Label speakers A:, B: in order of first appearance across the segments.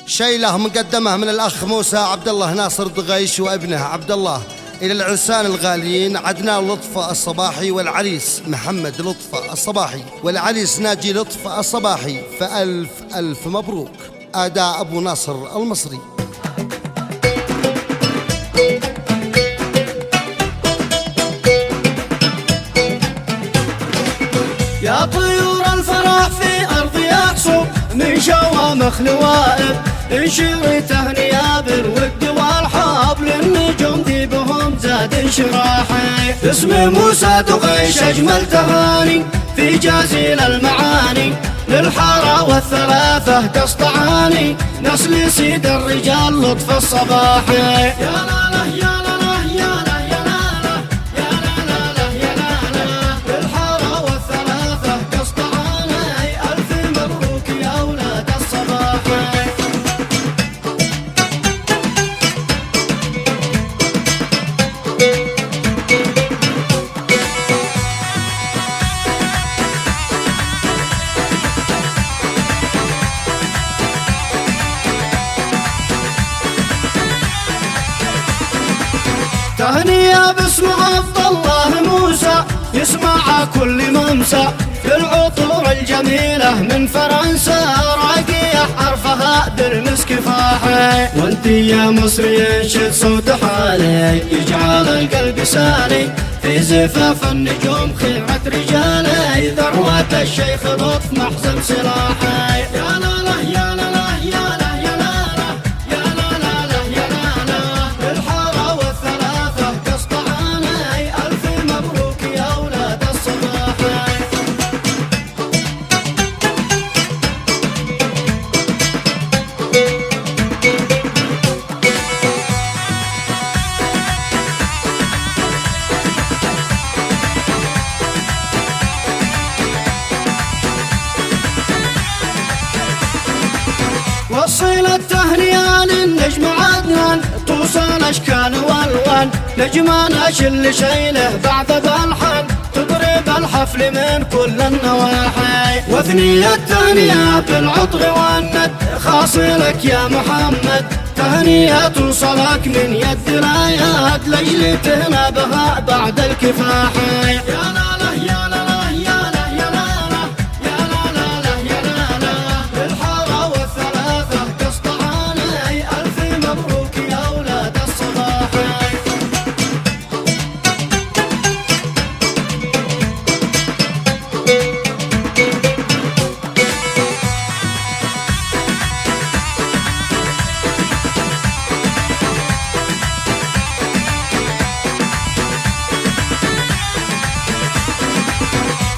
A: شيلة مقدمة من الأخ موسى عبد الله ناصر دغيش وابنه عبد الله إلى العرسان الغاليين عدنان لطف الصباحي والعريس محمد لطف الصباحي والعريس ناجي لطف الصباحي، فألف ألف مبروك. أداء أبو ناصر المصري.
B: يا طيور الفرح في أرض يعصب من شوامخ لوائب، انشري تهنئة بالود والحب للنجوم ذي بهم زاد انشراحي. اسم موسى دغيش أجمل تهاني في جزيل المعاني، للحارة والثلاثة قسطعاني نسل سيد الرجال لطف الصباحي. يا لا لا يا لا لا يا لا يا لا يا لا لا يا لا لا، للحارة والثلاثة قسطعاني ألف مبروك يا أولاد الصباحي. تهنئة باسم عبد الله موسى يسمع كل ممسى، بالعطور الجميلة من فرنسا راقية حرفها بالمسك فاحي. وانتي يا مصري انشد صوت حالي يجعل القلب سالي، في زفاف النجوم خيرة رجالي ذروة الشيخ لطف محزن سلاحي. يا لا لا يا لا لا يا لا يا لا لا يا لا لا لا يا لا لا، بالحارة والثلاثة قسطعاني ألف مبروك يا أولاد الصباحي. وصل التهنئة للنجم عدنان توصل أشكال والوان، نجمان شل شيله بعد بالحان تضرب الحفل من كل النواحي. وثنية التهنئة بالعطر والند خاصلك يا محمد، تهنئة توصلك من يد الآيات لجل تهنى بها بعد الكفاحي. يا لا لا يا لا لا يا لا يا لا لا يا لا لا لا يا لا لا، بالحارة والثلاثة قسطعاني ألف مبروك يا أولاد الصباحي.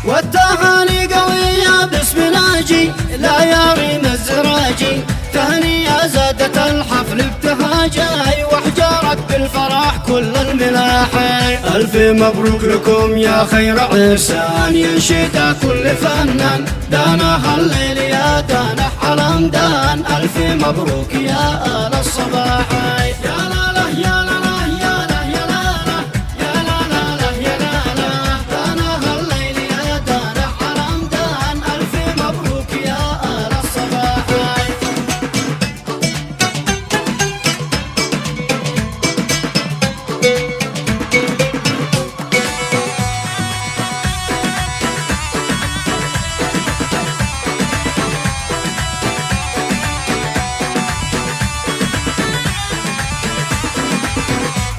B: والتهاني قوية باسم ناجي لا يريم الزراجي، تهنية زادت الحفل ابتهاجي واحجارت بالفرح كل الملاحي. ألف مبروك لكم يا خير عرسان ينشد كل فنان، دانا هالليل يا دانا حلمدان ألف مبروك يا آل الصباحي. يا لا لا يا لا لا يا لا يا لا لا يا لا لا لا يا لا لا، دانا هالليل يا دانا حلمدان ألف مبروك يا آل الصباحي.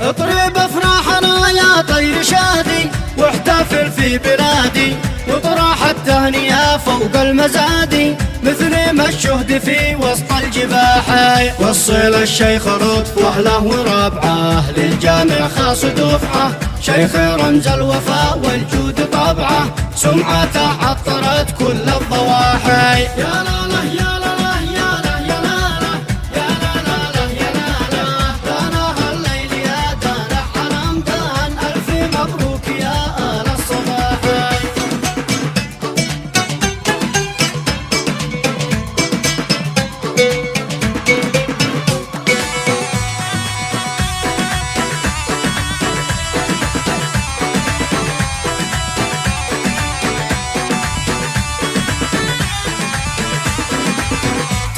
B: اطرب افراحنا يا طير شادي واحتفل في بلادي، وطرح التهنئة فوق المزادي مثل ما الشهد في وسط الجباحي. وصل الشيخ لطف واهله وربعه للجامع خاص دفعه، شيخ رمز الوفاء والجود طبعه سمعته عطرت كل الضواحي. يا لا لا يا لا لا يا لا يا لا لا يا لا لا لا يا لا لا، دانا هالليل يا دانا حلمدان ألف مبروك يا آل الصباحي.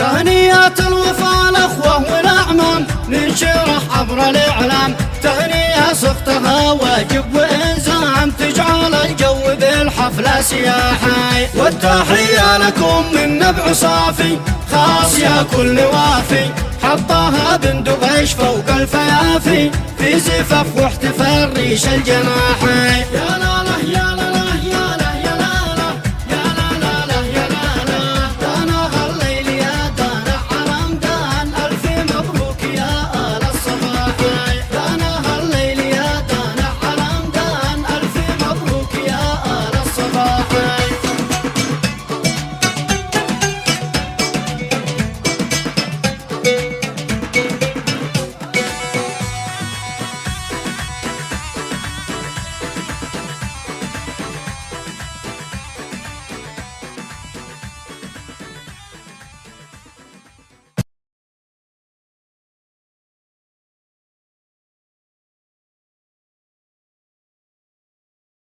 B: تهنيات الوفا الأخوة والأعمام ننشرح عبر الإعلام، تهنية صفتها واجب وإلزام تجعل الجو بالحفلة سياحي. والتحية لكم من نبع صافي خاص يا كل وافي، حطها بن دغيش فوق الفيافي في زفاف واحتفال ريش الجناحي. يا لا لا يا لا